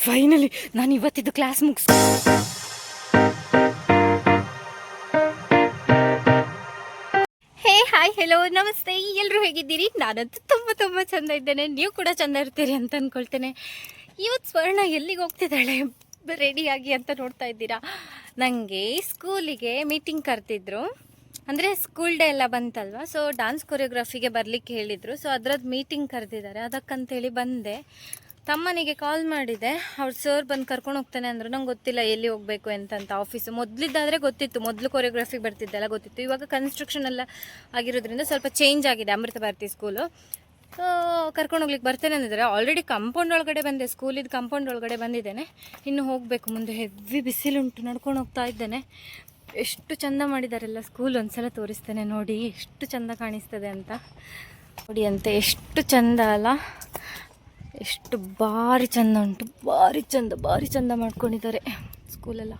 Finally ನಾನು ಇವತ್ತಿದ್ದು class ಮುಗಿಸ್ ಹೇ hi hello ನಮಸ್ತೆ, ಎಲ್ಲರೂ ಹೇಗಿದ್ದೀರಿ? ನಾನಂತೂ ತುಂಬ ಚೆಂದ ಇದ್ದೇನೆ. ನೀವು ಕೂಡ ಚೆಂದ ಇರ್ತೀರಿ ಅಂತ ಅಂದ್ಕೊಳ್ತೇನೆ. ಇವತ್ತು ಸ್ವರ್ಣ ಎಲ್ಲಿಗೆ ಹೋಗ್ತಿದ್ದಾಳೆ ರೆಡಿಯಾಗಿ ಅಂತ ನೋಡ್ತಾ ಇದ್ದೀರಾ. ನನಗೆ ಸ್ಕೂಲಿಗೆ ಮೀಟಿಂಗ್ ಕರೆದಿದ್ರು, ಅಂದರೆ ಸ್ಕೂಲ್ ಡೇ ಎಲ್ಲ ಬಂತಲ್ವ, ಸೊ ಡ್ಯಾನ್ಸ್ ಕೊರಿಯೋಗ್ರಫಿಗೆ ಬರಲಿಕ್ಕೆ ಹೇಳಿದರು. ಸೊ ಅದರದ್ದು ಮೀಟಿಂಗ್ ಕರೆದಿದ್ದಾರೆ, ಅದಕ್ಕಂತೇಳಿ ಬಂದೆ. ತಮ್ಮನಿಗೆ ಕಾಲ್ ಮಾಡಿದೆ, ಅವ್ರು ಸರ್ ಬಂದು ಕರ್ಕೊಂಡು ಹೋಗ್ತಾನೆ ಅಂದರು. ನಂಗೆ ಗೊತ್ತಿಲ್ಲ ಎಲ್ಲಿ ಹೋಗಬೇಕು ಅಂತಂತ. ಆಫೀಸು ಮೊದಲಿದ್ದಾದರೆ ಗೊತ್ತಿತ್ತು, ಮೊದಲು ಕೊರಿಯೋಗ್ರಫಿಗೆ ಬರ್ತಿದ್ದೆಲ್ಲ ಗೊತ್ತಿತ್ತು. ಇವಾಗ ಕನ್ಸ್ಟ್ರಕ್ಷನ್ ಎಲ್ಲ ಆಗಿರೋದ್ರಿಂದ ಸ್ವಲ್ಪ ಚೇಂಜ್ ಆಗಿದೆ ಅಮೃತ ಭಾರತಿ ಸ್ಕೂಲು. ಸೊ ಕರ್ಕೊಂಡು ಹೋಗ್ಲಿಕ್ಕೆ ಬರ್ತೇನೆ ಅಂದಿದ್ದಾರೆ. ಆಲ್ರೆಡಿ ಕಾಂಪೌಂಡ್ ಒಳಗಡೆ ಬಂದೆ, ಸ್ಕೂಲಿದ್ದು ಕಾಂಪೌಂಡ್ ಒಳಗಡೆ ಬಂದಿದ್ದೇನೆ. ಇನ್ನು ಹೋಗಬೇಕು, ಮುಂದೆ ಹೆವಿ ಬಿಸಿಲುಂಟು. ನಡ್ಕೊಂಡು ಹೋಗ್ತಾ ಇದ್ದೇನೆ. ಎಷ್ಟು ಚೆಂದ ಮಾಡಿದಾರೆಲ್ಲ ಸ್ಕೂಲ್, ಒಂದ್ಸಲ ತೋರಿಸ್ತೇನೆ ನೋಡಿ ಎಷ್ಟು ಚೆಂದ ಕಾಣಿಸ್ತದೆ ಅಂತ. ನೋಡಿ ಅಂತೆ ಎಷ್ಟು ಚೆಂದ ಅಲ್ಲ, ಎಷ್ಟು ಭಾರಿ ಚೆಂದ ಉಂಟು, ಭಾರಿ ಚೆಂದ ಮಾಡ್ಕೊಂಡಿದ್ದಾರೆ ಸ್ಕೂಲೆಲ್ಲ.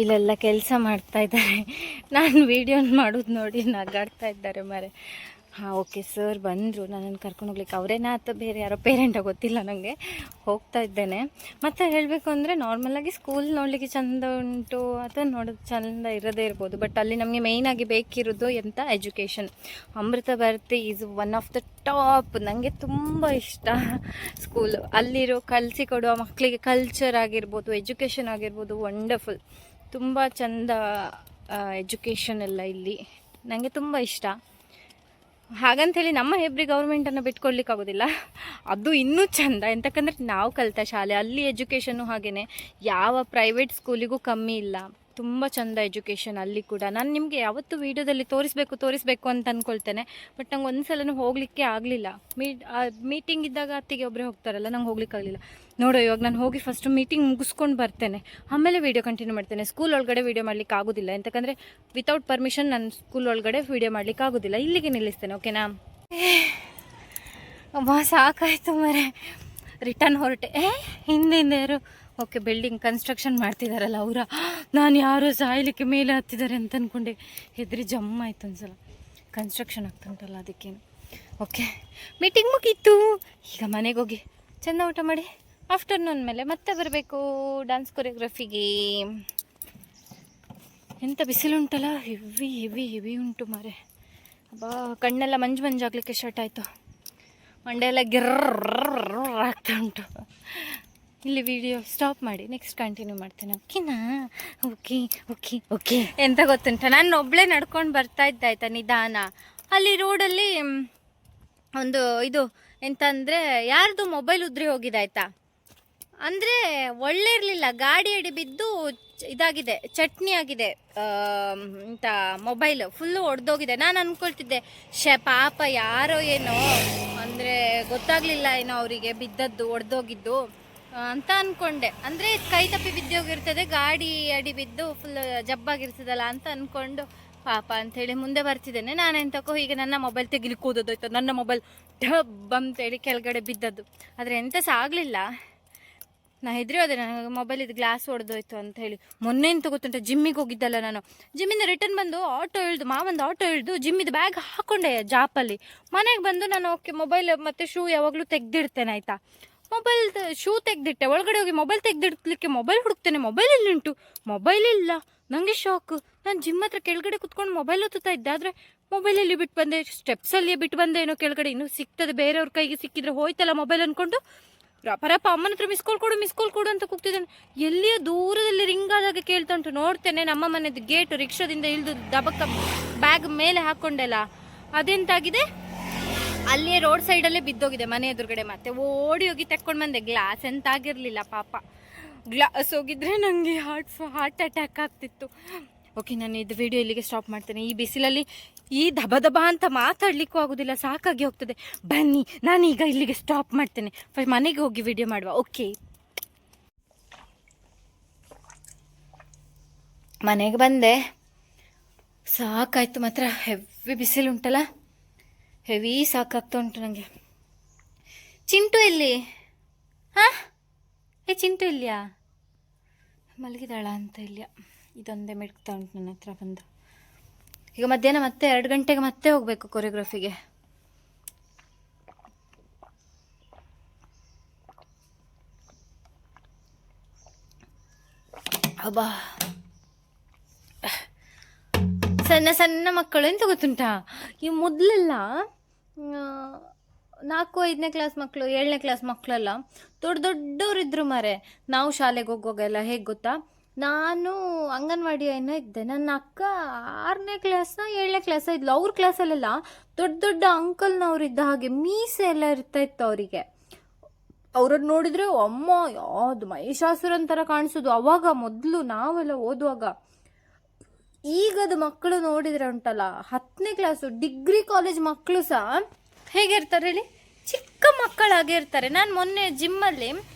ಇಲ್ಲೆಲ್ಲ ಕೆಲಸ ಮಾಡ್ತಾ ಇದ್ದಾರೆ. ನಾನು ವಿಡಿಯೋ ಮಾಡೋದು ನೋಡಿ ನಗಾಡ್ತಾ ಇದ್ದಾರೆ ಮಾರೆ. ಹಾಂ ಓಕೆ, ಸರ್ ಬಂದರು ನನ್ನನ್ನು ಕರ್ಕೊಂಡು ಹೋಗ್ಲಿಕ್ಕೆ. ಅವರೇನಾ ಅಥವಾ ಬೇರೆ ಯಾರೋ ಪೇರೆಂಟೋ ಗೊತ್ತಿಲ್ಲ, ನನಗೆ ಹೋಗ್ತಾ ಇದ್ದೇನೆ. ಮತ್ತು ಹೇಳಬೇಕು ಅಂದರೆ ನಾರ್ಮಲಾಗಿ ಸ್ಕೂಲ್ ನೋಡಲಿಕ್ಕೆ ಚೆಂದ ಉಂಟು ಅಥವಾ ನೋಡೋದು ಚೆಂದ ಇರೋದೇ ಇರ್ಬೋದು, ಬಟ್ ಅಲ್ಲಿ ನಮಗೆ ಮೇಯ್ನಾಗಿ ಬೇಕಿರೋದು ಎಂಥ education. Amrita Bharati is one of the top. ನನಗೆ ತುಂಬ ಇಷ್ಟ ಸ್ಕೂಲು. ಅಲ್ಲಿರೋ ಕಲಿಸಿಕೊಡುವ ಮಕ್ಕಳಿಗೆ ಕಲ್ಚರ್ ಆಗಿರ್ಬೋದು, ಎಜುಕೇಷನ್ ಆಗಿರ್ಬೋದು, ವಂಡರ್ಫುಲ್. ತುಂಬ ಚೆಂದ ಎಜುಕೇಷನ್ ಎಲ್ಲ ಇಲ್ಲಿ, ನನಗೆ ತುಂಬ ಇಷ್ಟ. ಹಾಗಂತೇಳಿ ನಮ್ಮ ಹೆಬ್ರಿ ಗೌರ್ಮೆಂಟನ್ನು ಬಿಟ್ಕೊಡ್ಲಿಕ್ಕಾಗೋದಿಲ್ಲ, ಅದು ಇನ್ನೂ ಚೆಂದ. ಎಂತಕ್ಕಂದ್ರೆ ನಾವು ಕಲಿತ ಶಾಲೆ, ಅಲ್ಲಿ ಎಜುಕೇಷನ್ನು ಹಾಗೆಯೇ, ಯಾವ ಪ್ರೈವೇಟ್ ಸ್ಕೂಲಿಗೂ ಕಮ್ಮಿ ಇಲ್ಲ. ತುಂಬ ಚೆಂದ ಎಜುಕೇಷನ್ ಅಲ್ಲಿ ಕೂಡ. ನಾನು ನಿಮಗೆ ಯಾವತ್ತೂ ವೀಡಿಯೋದಲ್ಲಿ ತೋರಿಸ್ಬೇಕು ಅಂತ ಅಂದ್ಕೊಳ್ತೇನೆ, ಬಟ್ ನಂಗೆ ಒಂದು ಸಲನೂ ಹೋಗಲಿಕ್ಕೆ ಆಗಲಿಲ್ಲ. ಮೀಟಿಂಗ್ ಇದ್ದಾಗ ಅತ್ತಿಗೆ ಒಬ್ಬರೇ ಹೋಗ್ತಾರಲ್ಲ, ನಂಗೆ ಹೋಗ್ಲಿಕ್ಕೆ ಆಗಲಿಲ್ಲ. ನೋಡೋ ಇವಾಗ ನಾನು ಹೋಗಿ ಫಸ್ಟು ಮೀಟಿಂಗ್ ಮುಗಿಸ್ಕೊಂಡು ಬರ್ತೇನೆ, ಆಮೇಲೆ ವೀಡಿಯೋ ಕಂಟಿನ್ಯೂ ಮಾಡ್ತೇನೆ. ಸ್ಕೂಲ್ ಒಳಗಡೆ ವೀಡಿಯೋ ಮಾಡಲಿಕ್ಕೆ ಆಗೋದಿಲ್ಲ, ಎಂತಕ್ಕಂದರೆ ವಿತೌಟ್ ಪರ್ಮಿಷನ್ ನಾನು ಸ್ಕೂಲ್ ಒಳಗಡೆ ವೀಡಿಯೋ ಮಾಡಲಿಕ್ಕೆ ಆಗೋದಿಲ್ಲ. ಇಲ್ಲಿಗೆ ನಿಲ್ಲಿಸ್ತೇನೆ, ಓಕೆನಾ? ಸಾಕಾಯಿತು ಮರೆ, ರಿಟರ್ನ್ ಹೊರಟೆ. ಹಿಂದೆ ಯಾರು ಓಕೆ, ಬಿಲ್ಡಿಂಗ್ ಕನ್ಸ್ಟ್ರಕ್ಷನ್ ಮಾಡ್ತಿದ್ದಾರಲ್ಲ ಅವರ. ನಾನು ಯಾರೋ ಸಾಯಲಿಕ್ಕೆ ಮೇಲೆ ಹತ್ತಿದ್ದಾರೆ ಅಂತ ಅಂದ್ಕೊಂಡೆ, ಹೆದರಿ ಜಮ್ಮಾಯ್ತು ಒಂದ್ಸಲ. ಕನ್ಸ್ಟ್ರಕ್ಷನ್ ಆಗ್ತುಂಟಲ್ಲ ಅದಕ್ಕೇನು. ಓಕೆ, ಮೀಟಿಂಗ್ ಮುಗೀತು. ಈಗ ಮನೆಗೆ ಹೋಗಿ ಚೆಂದ ಊಟ ಮಾಡಿ ಆಫ್ಟರ್ನೂನ್ ಮೇಲೆ ಮತ್ತೆ ಬರಬೇಕು ಡ್ಯಾನ್ಸ್ ಕೊರಿಯೋಗ್ರಫಿಗೆ. ಎಂಥ ಬಿಸಿಲುಂಟಲ್ಲ, ಹೆವಿ ಉಂಟು ಮಾರೆ. ಅಬ್ಬಾ, ಕಣ್ಣೆಲ್ಲ ಮಂಜಾಗಲಿಕ್ಕೆ ಸ್ಟಾರ್ಟ್ ಆಯಿತು, ಮಂಡೆಲ್ಲ ಗಿರ್ರ ಆಗ್ತಾ ಉಂಟು. ಇಲ್ಲಿ ವಿಡಿಯೋ ಸ್ಟಾಪ್ ಮಾಡಿ ನೆಕ್ಸ್ಟ್ ಕಂಟಿನ್ಯೂ ಮಾಡ್ತೇನೆ, ಓಕೆನಾ? ಓಕೆ. ಎಂತ ಗೊತ್ತುಂಟ, ನಾನು ಒಬ್ಬಳೇ ನಡ್ಕೊಂಡು ಬರ್ತಾ ಇದ್ದೆ ಆಯಿತಾ, ನಿಧಾನ. ಅಲ್ಲಿ ರೋಡಲ್ಲಿ ಒಂದು ಇದು ಎಂತಂದರೆ ಯಾರ್ದು ಮೊಬೈಲ್ ಉದ್ರಿ ಹೋಗಿದೆ ಆಯಿತಾ. ಅಂದರೆ ಒಳ್ಳೆ ಇರಲಿಲ್ಲ, ಗಾಡಿ ಅಡಿ ಬಿದ್ದು ಇದಾಗಿದೆ, ಚಟ್ನಿ ಆಗಿದೆ. ಇಂಥ ಮೊಬೈಲ್ ಫುಲ್ಲು ಒಡೆದೋಗಿದೆ. ನಾನು ಅಂದ್ಕೊಳ್ತಿದ್ದೆ ಪಾಪ ಯಾರೋ ಏನೋ, ಅಂದರೆ ಗೊತ್ತಾಗಲಿಲ್ಲ ಏನೋ ಅವರಿಗೆ ಬಿದ್ದದ್ದು, ಒಡೆದೋಗಿದ್ದು ಅಂತ ಅಂದ್ಕೊಂಡೆ. ಅಂದರೆ ಕೈ ತಪ್ಪಿ ಬಿದ್ದೋಗಿರ್ತದೆ, ಗಾಡಿ ಅಡಿ ಬಿದ್ದು ಫುಲ್ ಜಬ್ಬಾಗಿರ್ತದಲ್ಲ ಅಂತ ಅಂದ್ಕೊಂಡು ಪಾಪ ಅಂಥೇಳಿ ಮುಂದೆ ಬರ್ತಿದ್ದೇನೆ. ನಾನೆಂತಕ್ಕೋ ಹೀಗೆ ನನ್ನ ಮೊಬೈಲ್ ತೆಗಿಲಿಕ್ಕೆ ಹೋದೋಯ್ತು, ನನ್ನ ಮೊಬೈಲ್ ಡಬ್ ಅಂತೇಳಿ ಕೆಳಗಡೆ ಬಿದ್ದದ್ದು. ಆದರೆ ಎಂತ ಸಹ ಆಗಲಿಲ್ಲ. ನಾ ಹೆದರಿ ಹೋದೆ, ನನಗೆ ಮೊಬೈಲಿದ್ದು ಗ್ಲಾಸ್ ಹೊಡೆದೋಯ್ತು ಅಂತ ಹೇಳಿ. ಮೊನ್ನೆ ಎಂತ ಗೊತ್ತುಂಟ, ಜಿಮ್ಮಿಗೆ ಹೋಗಿದ್ದಲ್ಲ ನಾನು. ಜಿಮ್ಮಿಂದ ರಿಟರ್ನ್ ಬಂದು ಮಾವಂದು ಆಟೋ ಇಳಿದು ಜಿಮ್ಮಿದು ಬ್ಯಾಗ್ ಹಾಕ್ಕೊಂಡೆ ಜಾಪಲ್ಲಿ. ಮನೆಗೆ ಬಂದು ನಾನು ಓಕೆ ಮೊಬೈಲ್ ಮತ್ತು ಶೂ ಯಾವಾಗಲೂ ತೆಗೆದಿಡ್ತೇನೆ ಆಯಿತಾ. ಮೊಬೈಲ್ ಶೂ ತೆಗೆದಿಟ್ಟೆ, ಒಳಗಡೆ ಹೋಗಿ ಮೊಬೈಲ್ ತೆಗೆದಿಡ್ಲಿಕ್ಕೆ ಮೊಬೈಲ್ ಹುಡುಕ್ತೇನೆ, ಮೊಬೈಲ್ ಎಲ್ಲಿಂಟು, ಮೊಬೈಲ್ ಇಲ್ಲ. ನನಗೆ ಶಾಕು. ನಾನು ಜಿಮ್ ಹತ್ರ ಕೆಳಗಡೆ ಕುತ್ಕೊಂಡು ಮೊಬೈಲ್ ಓದ್ತಾ ಇದ್ದೆ, ಆದರೆ ಮೊಬೈಲಲ್ಲಿ ಬಿಟ್ಟು ಬಂದೆ, ಸ್ಟೆಪ್ಸಲ್ಲಿಯೇ ಬಿಟ್ಟು ಬಂದೆ ಏನೋ ಕೆಳಗಡೆ. ಇನ್ನೂ ಸಿಗ್ತದೆ, ಬೇರೆಯವ್ರ ಕೈಗೆ ಸಿಕ್ಕಿದ್ರೆ ಹೋಯ್ತಲ್ಲ ಮೊಬೈಲ್ ಅಂದ್ಕೊಂಡು ರಪರಪ್ಪ ಅಮ್ಮನ ಹತ್ರ ಮಿಸ್ ಕಾಲ್ ಕೊಡು ಅಂತ ಕೂಗ್ತಿದ್ದಾನೆ. ಎಲ್ಲಿಯೋ ದೂರದಲ್ಲಿ ರಿಂಗ್ ಆದಾಗ ಕೇಳ್ತಾ ಉಂಟು. ನೋಡ್ತೇನೆ ನಮ್ಮ ಮನೆದು ಗೇಟು, ರಿಕ್ಷಾದಿಂದ ಇಳಿದು ದಬಕ್ಕ ಬ್ಯಾಗ್ ಮೇಲೆ ಹಾಕ್ಕೊಂಡೆಲ್ಲ, ಅದೆಂತಾಗಿದೆ ಅಲ್ಲಿಯೇ ರೋಡ್ ಸೈಡಲ್ಲೇ ಬಿದ್ದೋಗಿದೆ ಮನೆ ಎದುರುಗಡೆ. ಮತ್ತೆ ಓಡಿ ಹೋಗಿ ತೆಕ್ಕೊಂಡು ಬಂದೆ. ಗ್ಲಾಸ್ ಎಂತ ಆಗಿರಲಿಲ್ಲ ಪಾಪ, ಗ್ಲಾಸ್ ಹೋಗಿದ್ರೆ ನನಗೆ ಹಾರ್ಟ್ ಅಟ್ಯಾಕ್ ಆಗ್ತಿತ್ತು. ಓಕೆ, ನಾನು ಇದು ವಿಡಿಯೋ ಇಲ್ಲಿಗೆ ಸ್ಟಾಪ್ ಮಾಡ್ತೇನೆ. ಈ ಬಿಸಿಲಲ್ಲಿ ಈ ದಬ ಅಂತ ಮಾತಾಡಲಿಕ್ಕೂ ಆಗೋದಿಲ್ಲ, ಸಾಕಾಗಿ ಹೋಗ್ತದೆ. ಬನ್ನಿ, ನಾನೀಗ ಇಲ್ಲಿಗೆ ಸ್ಟಾಪ್ ಮಾಡ್ತೇನೆ, ಮನೆಗೆ ಹೋಗಿ ವಿಡಿಯೋ ಮಾಡುವ. ಓಕೆ, ಮನೆಗೆ ಬಂದೆ, ಸಾಕಾಯ್ತು ಮಾತ್ರ. ಹೆವಿ ಬಿಸಿಲುಂಟಲ್ಲ, ಹೆವಿ ಸಾಕಾಗ್ತಾ ಉಂಟು ನನಗೆ. ಚಿಂಟು ಎಲ್ಲಿ? ಹಾಂ, ಚಿಂಟು ಇಲ್ಲಿಯಾ? ಮಲಗಿದಾಳ ಅಂತ ಇಲ್ಲ, ಇದೊಂದೇ ಮಿಡ್ಕ್ತಾ ಉಂಟು ನನ್ನ ಹತ್ರ ಬಂದು. ಈಗ ಮಧ್ಯಾಹ್ನ ಮತ್ತೆ 2 ಗಂಟೆಗೆ ಮತ್ತೆ ಹೋಗಬೇಕು ಕೊರಿಯೋಗ್ರಫಿಗೆ. ಅಬ್ಬಾ, ಸಣ್ಣ ಸಣ್ಣ ಮಕ್ಕಳು ಎಂತ ಗೊತ್ತುಂಟಾ, ಈ ಮೊದಲೆಲ್ಲ 4-5ನೇ ಕ್ಲಾಸ್ ಮಕ್ಕಳು, 7ನೇ ಕ್ಲಾಸ್ ಮಕ್ಕಳೆಲ್ಲ ದೊಡ್ಡವರಿದ್ರು ಮಾರೆ. ನಾವು ಶಾಲೆಗೆ ಹೋಗುವಾಗೆಲ್ಲ ಹೇಗೆ ಗೊತ್ತಾ, ನಾನು ಅಂಗನವಾಡಿ ಏನೋ ಇದ್ದೆ, ನನ್ನ ಅಕ್ಕ 6ನೇ ಕ್ಲಾಸ್ನ 7ನೇ ಕ್ಲಾಸ್ ಇದ್ಲು. ಅವ್ರ ಕ್ಲಾಸಲ್ಲೆಲ್ಲ ದೊಡ್ಡ ಅಂಕಲ್ನವ್ರು ಇದ್ದ ಹಾಗೆ ಮೀಸೆ ಎಲ್ಲ ಇರ್ತಾ ಇತ್ತು ಅವರಿಗೆ. ಅವ್ರದ್ದು ನೋಡಿದ್ರೆ ಅಮ್ಮ ಯಾವುದು ಮಹಿಷಾಸುರನ್ ಥರ ಕಾಣಿಸೋದು ಅವಾಗ, ಮೊದಲು ನಾವೆಲ್ಲ ಓದುವಾಗ. ಈಗದ ಮಕ್ಕಳು ನೋಡಿದ್ರೆ ಉಂಟಲ್ಲ, 10ನೇ ಕ್ಲಾಸು ಡಿಗ್ರಿ ಕಾಲೇಜ್ ಮಕ್ಕಳು ಸಹ ಹೇಗಿರ್ತಾರೆ ಹೇಳಿ, ಚಿಕ್ಕ ಮಕ್ಕಳಾಗೆ ಇರ್ತಾರೆ. ನಾನು ಮೊನ್ನೆ ಜಿಮ್ಮಲ್ಲಿ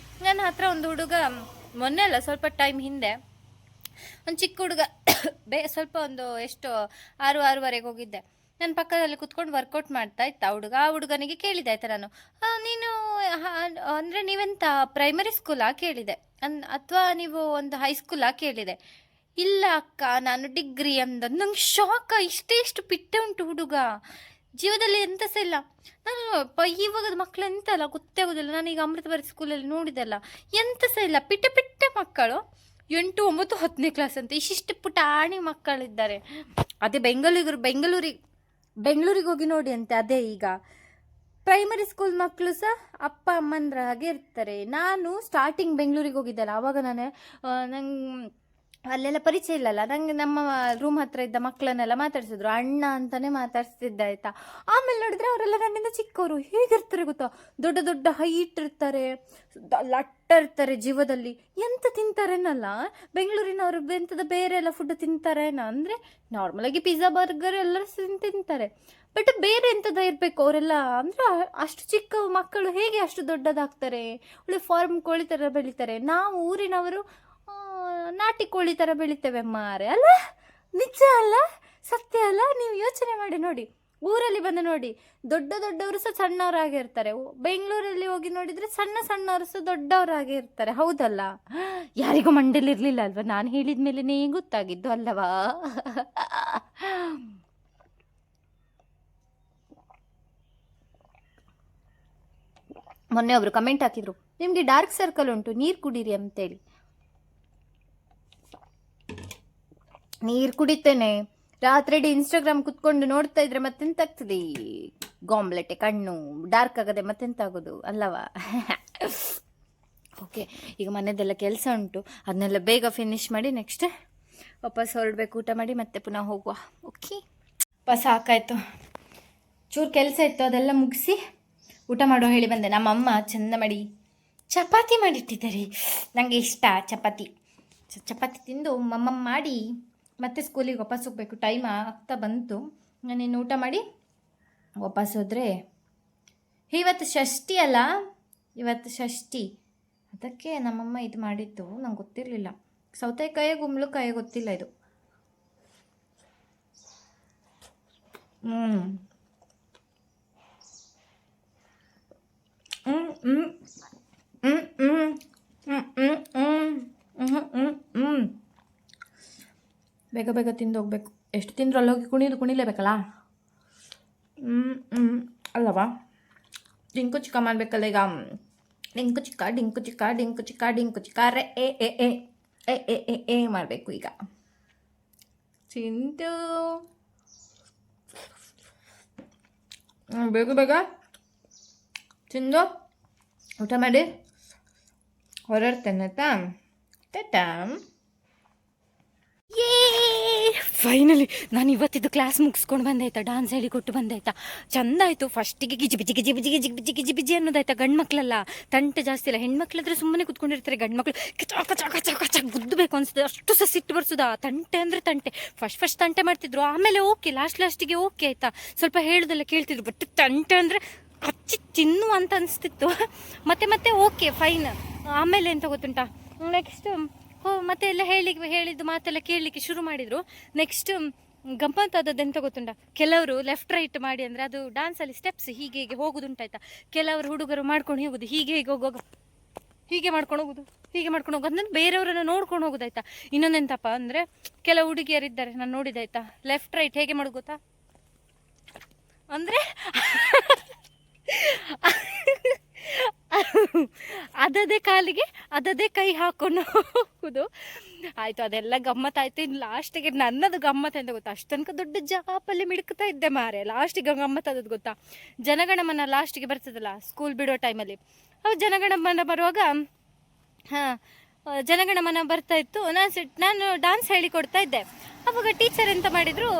ನನ್ನ ಹತ್ರ ಒಂದು ಹುಡುಗ, ಮೊನ್ನೆ ಅಲ್ಲ ಸ್ವಲ್ಪ ಟೈಮ್ ಹಿಂದೆ, ಒಂದು ಚಿಕ್ಕ ಹುಡುಗ ಸ್ವಲ್ಪ ಒಂದು ಎಷ್ಟು 6-6:15 ಹೋಗಿದ್ದೆ. ನನ್ನ ಪಕ್ಕದಲ್ಲಿ ಕುತ್ಕೊಂಡು ವರ್ಕೌಟ್ ಮಾಡ್ತಾ ಇತ್ತು ಆ ಹುಡುಗನಿಗೆ ಕೇಳಿದೆ ಆಯ್ತಾ ನಾನು, ನೀನು ಅಂದರೆ ನೀವೆಂತ ಪ್ರೈಮರಿ ಸ್ಕೂಲಾ ಕೇಳಿದೆ, ಅಥವಾ ನೀವು ಒಂದು ಹೈಸ್ಕೂಲಾ ಕೇಳಿದೆ. ಇಲ್ಲ ಅಕ್ಕ ನಾನು ಡಿಗ್ರಿ ಅಂದ. ನಂಗೆ ಶಾಕ, ಇಷ್ಟು ಪಿಟ್ಟೆ ಉಂಟು ಹುಡುಗ, ಜೀವದಲ್ಲಿ ಎಂತ ಸಹ ಇಲ್ಲ. ನಾನು ಇವಾಗದ ಮಕ್ಕಳು ಎಂತ ಅಲ್ಲ ಗೊತ್ತೇ ಆಗೋದಿಲ್ಲ. ನಾನೀಗ ಅಮೃತಬಾರಿ ಸ್ಕೂಲಲ್ಲಿ ನೋಡಿದೆಲ್ಲ, ಎಂತ ಸಹ ಇಲ್ಲ, ಪಿಟ್ಟೆ ಮಕ್ಕಳು, 8, 9, 10ನೇ ಕ್ಲಾಸ್ ಅಂತ ಇಷ್ಟಿಷ್ಟು ಪುಟಾಣಿ ಮಕ್ಕಳಿದ್ದಾರೆ. ಅದೇ ಬೆಂಗಳೂರಿಗೆ ಹೋಗಿ ನೋಡಿ ಅಂತೆ. ಅದೇ ಈಗ ಪ್ರೈಮರಿ ಸ್ಕೂಲ್ ಮಕ್ಕಳು ಸಹ ಅಪ್ಪ ಅಮ್ಮಂದ್ರ ಹಾಗೆ ಇರ್ತಾರೆ. ನಾನು ಸ್ಟಾರ್ಟಿಂಗ್ ಬೆಂಗಳೂರಿಗೆ ಹೋಗಿದ್ದಲ್ಲ, ಆವಾಗ ನಂಗೆ ಅಲ್ಲೆಲ್ಲ ಪರಿಚಯ ಇಲ್ಲಲ್ಲ, ನಂಗೆ ನಮ್ಮ ರೂಮ್ ಹತ್ರ ಇದ್ದ ಮಕ್ಕಳನ್ನೆಲ್ಲ ಮಾತಾಡ್ಸಿದ್ರು, ಅಣ್ಣ ಅಂತಾನೆ ಮಾತಾಡ್ಸ್ತಿದ್ದೆ ಆಯ್ತಾ. ಆಮೇಲೆ ನೋಡಿದ್ರೆ ಅವರೆಲ್ಲ ನನ್ನಿಂದ ಚಿಕ್ಕವರು. ಹೇಗಿರ್ತಾರೆ ಗೊತ್ತಾ, ದೊಡ್ಡ ಹೈಟ್ ಇರ್ತಾರೆ, ಲಟ್ಟ ಇರ್ತಾರೆ ಜೀವದಲ್ಲಿ. ಎಂತ ತಿಂತಾರೇನಲ್ಲ ಬೆಂಗಳೂರಿನವರು, ಎಂಥದ ಬೇರೆ ಎಲ್ಲ ಫುಡ್ ತಿಂತಾರೇನ ಅಂದರೆ, ನಾರ್ಮಲಾಗಿ ಪಿಜ್ಜಾ ಬರ್ಗರ್ ಎಲ್ಲ ತಿಂತಾರೆ, ಬಟ್ ಬೇರೆ ಎಂಥದ ಇರಬೇಕು ಅವರೆಲ್ಲ. ಅಂದರೆ ಅಷ್ಟು ಚಿಕ್ಕ ಮಕ್ಕಳು ಹೇಗೆ ಅಷ್ಟು ದೊಡ್ಡದಾಗ್ತಾರೆ, ಒಳ್ಳೆ ಫಾರ್ಮ್ ಕೋಳಿ ಥರ ಬೆಳಿತಾರೆ. ನಾವು ಊರಿನವರು ನಾಟಿ ಕೋಳಿ ಥರ ಬೆಳಿತೇವೆ ಮಾರೆ, ಅಲ್ಲ? ನಿಜ ಅಲ್ಲ, ಸತ್ಯ ಅಲ್ಲ? ನೀವು ಯೋಚನೆ ಮಾಡಿ ನೋಡಿ, ಊರಲ್ಲಿ ಬಂದು ನೋಡಿ, ದೊಡ್ಡವರು ಸಹ ಸಣ್ಣವರಾಗೆ ಇರ್ತಾರೆ. ಬೆಂಗಳೂರಲ್ಲಿ ಹೋಗಿ ನೋಡಿದರೆ ಸಣ್ಣವರು ಸಹ ದೊಡ್ಡವರಾಗೆ ಇರ್ತಾರೆ, ಹೌದಲ್ಲ? ಯಾರಿಗೂ ಮಂಡಲಿರಲಿಲ್ಲ ಅಲ್ವಾ, ನಾನು ಹೇಳಿದ ಮೇಲೇ ಗೊತ್ತಾಗಿದ್ದು ಅಲ್ಲವಾ? ಮೊನ್ನೆ ಒಬ್ರು ಕಮೆಂಟ್ ಹಾಕಿದ್ರು, ನಿಮಗೆ ಡಾರ್ಕ್ ಸರ್ಕಲ್ ಉಂಟು, ನೀರು ಕುಡೀರಿ ಅಂತೇಳಿ. ನೀರು ಕುಡಿತೇನೆ, ರಾತ್ರಿ ಇನ್ಸ್ಟಾಗ್ರಾಮ್ ಕುತ್ಕೊಂಡು ನೋಡ್ತಾ ಇದ್ರೆ ಮತ್ತೆಂತ ಆಗ್ತದೆ, ಗಾಂಬ್ಲೆಟೆ ಕಣ್ಣು ಡಾರ್ಕ್ ಆಗದೆ ಮತ್ತೆಂತ ಆಗೋದು ಅಲ್ಲವಾ? ಓಕೆ, ಈಗ ಮನೆಯದೆಲ್ಲ ಕೆಲಸ ಉಂಟು, ಅದನ್ನೆಲ್ಲ ಬೇಗ ಫಿನಿಶ್ ಮಾಡಿ ನೆಕ್ಸ್ಟ್ ವಾಪಸ್ ಹೊರಡಬೇಕು, ಊಟ ಮಾಡಿ ಮತ್ತೆ ಪುನಃ ಹೋಗುವ. ಓಕೆ, ಸಾಕಾಯಿತು, ಚೂರು ಕೆಲಸ ಇತ್ತು ಅದೆಲ್ಲ ಮುಗಿಸಿ ಊಟ ಮಾಡೋ ಹೇಳಿ ಬಂದೆ. ನಮ್ಮಮ್ಮ ಚೆಂದ ಮಾಡಿ ಚಪಾತಿ ಮಾಡಿಟ್ಟಿದ್ದಾರೆ, ನನಗೆ ಇಷ್ಟ ಚಪಾತಿ ತಿಂದು ಮಮ್ಮ ಮಾಡಿ ಮತ್ತೆ ಸ್ಕೂಲಿಗೆ ವಾಪಸ್ ಹೋಗಬೇಕು. ಟೈಮ್ ಆಗ್ತಾ ಬಂತು, ನಾನಿನ್ನು ಊಟ ಮಾಡಿ ವಾಪಸ್ ಹೋದರೆ, ಇವತ್ತು ಷಷ್ಠಿ ಅಲ್ಲ, ಅದಕ್ಕೆ ನಮ್ಮಮ್ಮ ಇದು ಮಾಡಿದ್ದು, ನಂಗೆ ಗೊತ್ತಿರಲಿಲ್ಲ. ಸೌತೆಕಾಯಿ ಗುಂಬಳಕಾಯಿ ಗೊತ್ತಿಲ್ಲ ಇದು. ಬೇಗ ತಿಂದು ಹೋಗ್ಬೇಕು. ಎಷ್ಟು ತಿಂದರೂ ಅಲ್ಲೋಗಿ ಕುಣಿಲೇಬೇಕಲ್ಲ, ಅಲ್ಲವಾ? ಡಿಂಕು ಚಿಕ್ಕ ಮಾಡಬೇಕಲ್ಲ ಈಗ, ಡಿಂಕು ಚಿಕ್ಕ ರೇ ಏ ಮಾಡಬೇಕು ಈಗ. ಚಿಂಟು ಬೇಗ ತಿಂದು ಊಟ ಮಾಡಿ ಹೊರಡ್ತೇನೆ ಆಯ್ತಾ? ಫೈನಲಿ ನಾನು ಇವತ್ತಿದ್ದು ಕ್ಲಾಸ್ ಮುಗಿಸ್ಕೊಂಡು ಬಂದಾಯ್ತಾ, ಡಾನ್ಸ್ ಹೇಳಿಕೊಟ್ಟು ಬಂದಾಯ್ತಾ, ಚೆಂದ ಆಯಿತು. ಫಸ್ಟಿಗೆ ಗಿಜಿ ಅನ್ನೋದಾಯ್ತಾ. ಗಂಡು ಮಕ್ಕಳಲ್ಲ, ತಂಟೆ ಜಾಸ್ತಿ ಇಲ್ಲ. ಹೆಣ್ಮಕ್ಳಾದ್ರೆ ಸುಮ್ಮನೆ ಕುತ್ಕೊಂಡಿರ್ತಾರೆ, ಗಂಡು ಮಕ್ಕಳು ಕಚಾಕ ಗುದ್ದಬೇಕು ಅನಿಸ್ತದೆ, ಅಷ್ಟು ಸಹ ಸಿಟ್ಟು ಬರ್ಸೋದಾ. ತಂಟೆ ಅಂದರೆ ತಂಟೆ, ಫಸ್ಟ್ ತಂಟೆ ಮಾಡ್ತಿದ್ರು, ಆಮೇಲೆ ಓಕೆ, ಲಾಸ್ಟಿಗೆ ಓಕೆ ಆಯಿತಾ, ಸ್ವಲ್ಪ ಹೇಳೋದೆಲ್ಲ ಕೇಳ್ತಿದ್ರು. ಬಟ್ ತಂಟೆ ಅಂದರೆ ಕಚ್ಚಿ ತಿನ್ನು ಅಂತ ಅನಿಸ್ತಿತ್ತು. ಮತ್ತೆ ಓಕೆ ಫೈನ್. ಆಮೇಲೆ ಎಂತ ಗೊತ್ತುಂಟಾ, ನೆಕ್ಸ್ಟ್ ಮತ್ತೆ ಎಲ್ಲ ಹೇಳಿದ್ದು ಮಾತೆಲ್ಲ ಕೇಳಲಿಕ್ಕೆ ಶುರು ಮಾಡಿದರು. ನೆಕ್ಸ್ಟ್ ಗಮ್ಮತ್ತಾದದ್ದು ಎಂತ ಗೊತ್ತುಂಟ, ಕೆಲವರು ಲೆಫ್ಟ್ ರೈಟ್ ಮಾಡಿ ಅಂದರೆ ಅದು ಡ್ಯಾನ್ಸಲ್ಲಿ ಸ್ಟೆಪ್ಸ್ ಹೀಗೆ ಹೋಗೋದುಂಟಾಯ್ತಾ. ಕೆಲವರು ಹುಡುಗರು ಮಾಡ್ಕೊಂಡು ಹೋಗೋದು, ಹೀಗೆ ಹೋಗುವಾಗ ಹೀಗೆ ಮಾಡ್ಕೊಂಡು ಹೋಗೋದು ಅಂದರೆ ಬೇರೆಯವರನ್ನು ನೋಡ್ಕೊಂಡು ಹೋಗೋದಾಯ್ತಾ. ಇನ್ನೊಂದೆಂತಪ್ಪ ಅಂದರೆ, ಕೆಲವು ಹುಡುಗಿಯರಿದ್ದಾರೆ ನಾನು ನೋಡಿದಾಯ್ತಾ, ಲೆಫ್ಟ್ ರೈಟ್ ಹೇಗೆ ಮಾಡೋದು ಗೊತ್ತಾ, ಅಂದರೆ ಅದದೇ ಕಾಲಿಗೆ ಅದದೇ ಕೈ ಹಾಕೊಂಡು ಹೋಗುದು. ಆಯಿತು, ಅದೆಲ್ಲ ಗಮ್ಮತ್ತಾಯಿತು. ಇನ್ನು ಲಾಸ್ಟಿಗೆ ನನ್ನದು ಗಮ್ಮತ್ತು ಅಂತ ಗೊತ್ತಾ, ಅಷ್ಟು ತನಕ ದೊಡ್ಡ ಜಾಪಲ್ಲಿ ಮಿಡ್ಕ್ತಾ ಇದ್ದೆ ಮಾರೆ. ಲಾಸ್ಟಿಗೆ ಗಮ್ಮತ್ತಾದದ್ದು ಗೊತ್ತಾ, ಜನಗಣಮನ ಲಾಸ್ಟಿಗೆ ಬರ್ತದಲ್ಲ ಸ್ಕೂಲ್ ಬಿಡೋ ಟೈಮಲ್ಲಿ. ಅವು ಜನಗಣಮನ ಬರುವಾಗ ಹಾಂ, ಜನಗಣಮನ ಬರ್ತಾ ಇತ್ತು. ನಾನು ಡ್ಯಾನ್ಸ್ ಹೇಳಿಕೊಡ್ತಾ ಇದ್ದೆ. ಅವಾಗ ಟೀಚರ್ ಎಂತ ಮಾಡಿದರು,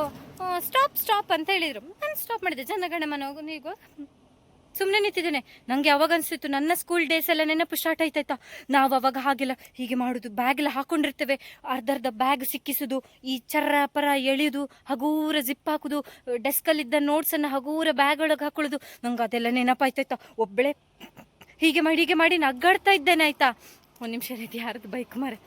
ಸ್ಟಾಪ್ ಅಂತ ಹೇಳಿದರು. ನಾನು ಸ್ಟಾಪ್ ಮಾಡಿದೆ. ಜನಗಣಮನ ಈಗ ಸುಮ್ಮನೆ ನಿಂತಿದ್ದೇನೆ. ನನಗೆ ಅವಾಗ ಅನಿಸ್ತಿತ್ತು ನನ್ನ ಸ್ಕೂಲ್ ಡೇಸ್ ಎಲ್ಲ ನೆನಪು ಸ್ಟಾರ್ಟ್ ಆಯ್ತಾಯ್ತಾ. ನಾವು ಅವಾಗ ಹಾಗೆಲ್ಲ ಹೀಗೆ ಮಾಡೋದು, ಬ್ಯಾಗೆಲ್ಲ ಹಾಕ್ಕೊಂಡಿರ್ತೇವೆ, ಅರ್ಧ ಬ್ಯಾಗ್ ಸಿಕ್ಕಿಸೋದು, ಈ ಚರ್ರಪರ ಎಳೆಯೋದು, ಹಗೂರ ಜಿಪ್ ಹಾಕೋದು, ಡೆಸ್ಕಲ್ಲಿದ್ದ ನೋಟ್ಸನ್ನು ಹಗೂರ ಬ್ಯಾಗ್ ಒಳಗೆ ಹಾಕೊಳ್ಳೋದು. ನಂಗೆ ಅದೆಲ್ಲ ನೆನಪಾಯ್ತಾಯ್ತಾ. ಒಬ್ಬಳೆ ಹೀಗೆ ಮಾಡಿ ನಗ್ಗಾಡ್ತಾ ಇದ್ದೇನೆ ಆಯ್ತಾ. ಒಂದು ನಿಮಿಷ ರೀತಿ ಯಾರದು ಬೈಕ್ ಮಾರೆ.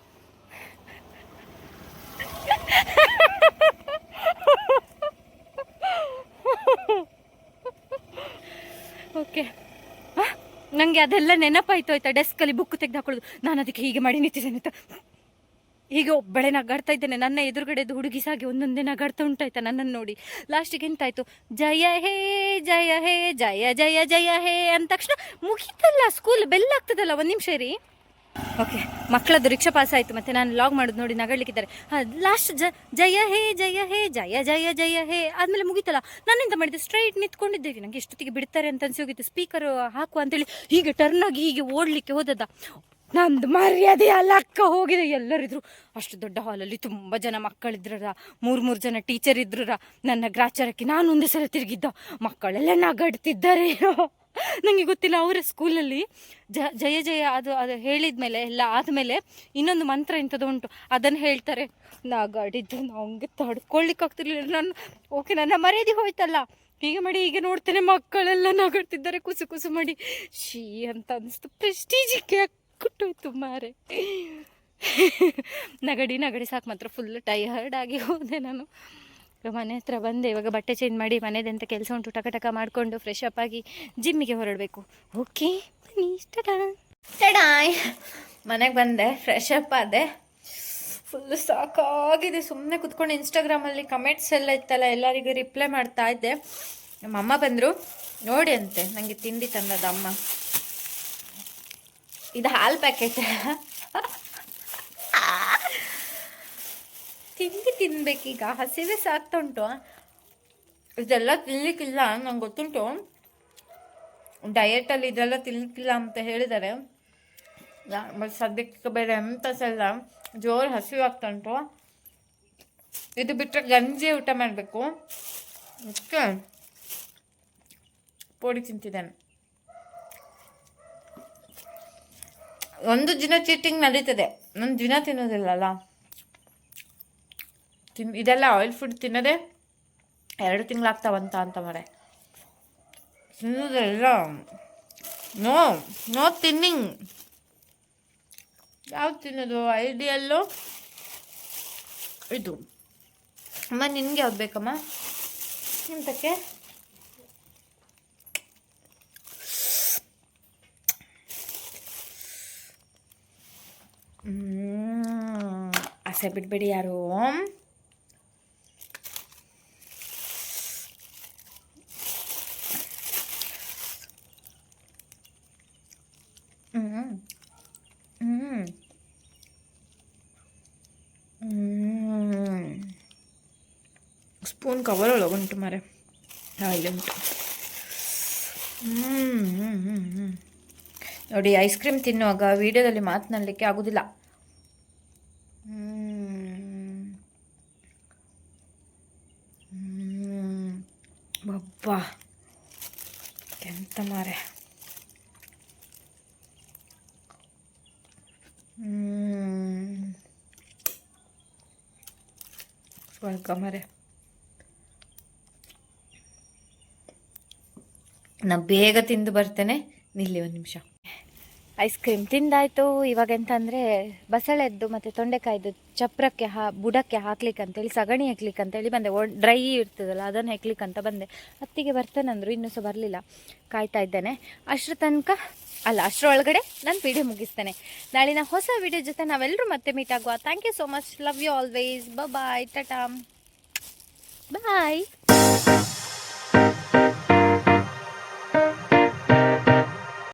ಓಕೆ, ನನಗೆ ಅದೆಲ್ಲ ನೆನಪಾಯ್ತು ಆಯ್ತಾ. ಡೆಸ್ಕಲ್ಲಿ ಬುಕ್ ತೆಗೆದು ಹಾಕೊಳ್ಳೋದು, ನಾನು ಅದಕ್ಕೆ ಹೀಗೆ ಮಾಡಿ ನಿಂತಿದ್ದೇನೆ ಆಯ್ತಾ. ಹೀಗೆ ಒಬ್ಬಳೆ ನಗಾಡ್ತಾ ಇದ್ದೇನೆ. ನನ್ನ ಎದುರುಗಡೆದು ಹುಡುಗಿ ಸಾಗಿ ಒಂದೊಂದೇ ನಗಾಡ್ತಾ ಉಂಟಾಯ್ತಾ ನನ್ನನ್ನು ನೋಡಿ. ಲಾಸ್ಟಿಗೆ ಎಂತಾಯ್ತು, ಜಯ ಹೇ ಜಯ ಹೇ ಜಯ ಜಯ ಜಯ ಹೇ ಅಂದ ತಕ್ಷಣ ಮುಗಿತಲ್ಲ, ಸ್ಕೂಲ್ ಬೆಲ್ ಆಗ್ತದಲ್ಲ. ಒಂದು ನಿಮಿಷ ರೀ. ಓಕೆ, ಮಕ್ಕಳದ್ದು ರಿಕ್ಷಾ ಪಾಸ್ ಆಯಿತು. ಮತ್ತು ನಾನು ಲಾಗ್ ಮಾಡೋದು ನೋಡಿ ನಗಡ್ಲಿಕ್ಕಿದ್ದಾರೆ. ಲಾಸ್ಟ್ ಜಯ ಹೇ ಜಯ ಹೇ ಜಯ ಜಯ ಜಯ ಹೇ ಆದಮೇಲೆ ಮುಗೀತಲ್ಲ. ನಾನೆಂತ ಮಾಡಿದೆ, ಸ್ಟ್ರೈಟ್ ನಿಂತ್ಕೊಂಡಿದ್ದೇವೆ. ನನಗೆ ಎಷ್ಟೊತ್ತಿಗೆ ಬಿಡ್ತಾರೆ ಅಂತ ಅನಿಸಿ ಹೋಗಿತ್ತು. ಸ್ಪೀಕರ್ ಹಾಕು ಅಂತೇಳಿ ಹೀಗೆ ಟರ್ನ್ ಆಗಿ ಹೀಗೆ ಓಡಲಿಕ್ಕೆ ಹೋದದ. ನಂದು ಮರ್ಯಾದೆ ಅಲ್ಲ ಅಕ್ಕ ಹೋಗಿದೆ. ಎಲ್ಲರಿದ್ರು ಅಷ್ಟು ದೊಡ್ಡ ಹಾಲಲ್ಲಿ ತುಂಬ ಜನ ಮಕ್ಕಳಿದ್ರರ, ಮೂರು ಜನ ಟೀಚರ್ ಇದ್ರರ. ನನ್ನ ಗ್ರಾಚಾರಕ್ಕೆ ನಾನು ಒಂದೇ ಸಲ ತಿರುಗಿದ್ದ. ಮಕ್ಕಳೆಲ್ಲ ನಗಾಡ್ತಿದ್ದಾರೆ. ನನಗೆ ಗೊತ್ತಿಲ್ಲ, ಅವರ ಸ್ಕೂಲಲ್ಲಿ ಜಯ ಜಯ ಅದು ಹೇಳಿದ ಮೇಲೆ ಎಲ್ಲ ಆದಮೇಲೆ ಇನ್ನೊಂದು ಮಂತ್ರ ಇಂಥದ್ದು ಉಂಟು, ಅದನ್ನು ಹೇಳ್ತಾರೆ. ನಗಾಡಿದ್ದು ನನಗೆ ತಡ್ಕೊಳ್ಳಿಕ್ಕಾಗ್ತಿರ್ಲಿಲ್ಲ ನಾನು. ಓಕೆ, ನನ್ನ ಮರ್ಯಾದೆ ಹೋಯ್ತಲ್ಲ. ಹೀಗೆ ಮಾಡಿ ಹೀಗೆ ನೋಡ್ತೇನೆ, ಮಕ್ಕಳೆಲ್ಲ ನಗಾಡ್ತಿದ್ದಾರೆ ಕುಸು ಕುಸು ಮಾಡಿ. ಶೀ ಅಂತ ಅನಿಸ್ತು. ಪ್ರೆಸ್ಟೀಜಿಗೆ ಕುಟ್ಟೋಯ್ತು ಮಾರೆ. ನಗಡಿ ಸಾಕು ಮಾತ್ರ ಫುಲ್ ಟಯರ್ಡ್ ಆಗಿ ಹೋದೆ ನಾನು. ಮನೆ ಹತ್ರ ಬಂದೆ. ಇವಾಗ ಬಟ್ಟೆ ಚೇಂಜ್ ಮಾಡಿ ಮನೆದೆಂತ ಕೆಲಸ ಉಂಟು ಟಕ ಮಾಡಿಕೊಂಡು ಫ್ರೆಶ್ ಅಪ್ ಆಗಿ ಜಿಮ್ಮಿಗೆ ಹೊರಡಬೇಕು. ಓಕೆ ಬನ್ನಿ. ಟಡಾಯ್ ಮನೆಗೆ ಬಂದೆ, ಫ್ರೆಶ್ ಅಪ್ ಆದೆ. ಫುಲ್ಲು ಸಾಕಾಗಿದೆ. ಸುಮ್ಮನೆ ಕುತ್ಕೊಂಡು ಇನ್ಸ್ಟಾಗ್ರಾಮಲ್ಲಿ ಕಮೆಂಟ್ಸ್ ಎಲ್ಲ ಇತ್ತಲ್ಲ, ಎಲ್ಲರಿಗೂ ರಿಪ್ಲೈ ಮಾಡ್ತಾ ಇದ್ದೆ. ನಮ್ಮ ಅಮ್ಮ ಬಂದರು, ನೋಡಿ ಅಂತೆ ನನಗೆ ತಿಂಡಿ ತಂದದ ಅಮ್ಮ. ಇದು ಹಾಲು ಪ್ಯಾಕೆಟ್. ತಿಂಡಿ ತಿನ್ಬೇಕೀಗ, ಹಸಿವೆ ಸಾಕ್ತಾ ಉಂಟು. ಇದೆಲ್ಲ ತಿನ್ಲಿಕ್ಕಿಲ್ಲ, ನಂಗೆ ಗೊತ್ತುಂಟು ಡಯಟಲ್ಲಿ ಇದೆಲ್ಲ ತಿನ್ಲಿಕ್ಕಿಲ್ಲ ಅಂತ ಹೇಳಿದ್ದಾರೆ. ಮತ್ತು ಸದ್ಯಕ್ಕೆ ಬೇರೆ ಎಂತ ಸಲ್ಲ ಜೋರು ಹಸಿವಾಗ್ತಾ ಉಂಟು. ಇದು ಬಿಟ್ಟರೆ ಗಂಜಿ ಊಟ ಮಾಡಬೇಕು. ಮತ್ತೆ ಪೋಡಿ ತಿಂತಿದ್ದೇನೆ. ಒಂದು ದಿನ ಚೀಟಿಂಗ್ ನಡೀತದೆ, ನಾನು ದಿನ ತಿನ್ನೋದಿಲ್ಲಲ್ಲ. ಇದೆಲ್ಲ ಆಯಿಲ್ ಫುಡ್ ತಿನ್ನೋದೇ 2 ತಿಂಗಳಾಗ್ತಾವಂತ ಅಂತ ಮರೆ. ತಿನ್ನೋದೆಲ್ಲ ನೋ ತಿನ್ನಿಂಗ್. ಯಾವ್ದು ತಿನ್ನೋದು? ಐಡಿಯಲ್ಲು ಇದು. ಅಮ್ಮ ನಿನ್ಗೆ ಯಾವ್ದು ಬೇಕಮ್ಮ? ಎಂತಕ್ಕೆ? ಆಸೆ ಬಿಡಬೇಡಿ ಯಾರು. ಸ್ಪೂನ್ ಕವರ್ ಒಳಗುಂಟು ಮಾರೆ, ಇಲ್ಲುಂಟು. ನೋಡಿ, ಐಸ್ ಕ್ರೀಮ್ ತಿನ್ನುವಾಗ ವಿಡಿಯೋದಲ್ಲಿ ಮಾತನಾಡಲಿಕ್ಕೆ ಆಗೋದಿಲ್ಲ. ಬಬ್ಬಾ ಎಂತ ಮಾರೆ. ಸ್ವರ್ಗ ಮಾರೆ. ನಾ ಬೇಗ ತಿಂದು ಬರ್ತೇನೆ, ನಿಲ್ಲಿ ಒಂದು ನಿಮಿಷ. ಐಸ್ ಕ್ರೀಮ್ ತಿಂದಾಯಿತು. ಇವಾಗ ಎಂತ ಅಂದರೆ ಬಸಳೆದ್ದು ಮತ್ತು ತೊಂಡೆಕಾಯ್ದು ಚಪ್ರಕ್ಕೆ ಬುಡಕ್ಕೆ ಹಾಕ್ಲಿಕ್ಕೆ ಅಂತೇಳಿ, ಸಗಣಿ ಹಾಕ್ಲಿಕ್ಕೆ ಅಂತೇಳಿ ಬಂದೆ. ಡ್ರೈ ಇರ್ತದಲ್ಲ, ಅದನ್ನು ಹಾಕ್ಲಿಕ್ಕೆ ಅಂತ ಬಂದೆ. ಅತ್ತಿಗೆ ಬರ್ತೇನೆಂದ್ರು, ಇನ್ನೂ ಸಹ ಬರಲಿಲ್ಲ. ಕಾಯ್ತಾ ಇದ್ದೇನೆ. ಅಷ್ಟರೊಳಗಡೆ ನಾನು ವಿಡಿಯೋ ಮುಗಿಸ್ತೇನೆ. ನಾಳಿನ ಹೊಸ ವಿಡಿಯೋ ಜೊತೆ ನಾವೆಲ್ಲರೂ ಮತ್ತೆ ಮೀಟ್ ಆಗುವ. Thank you so much. Love you always. Bye. Tata bye.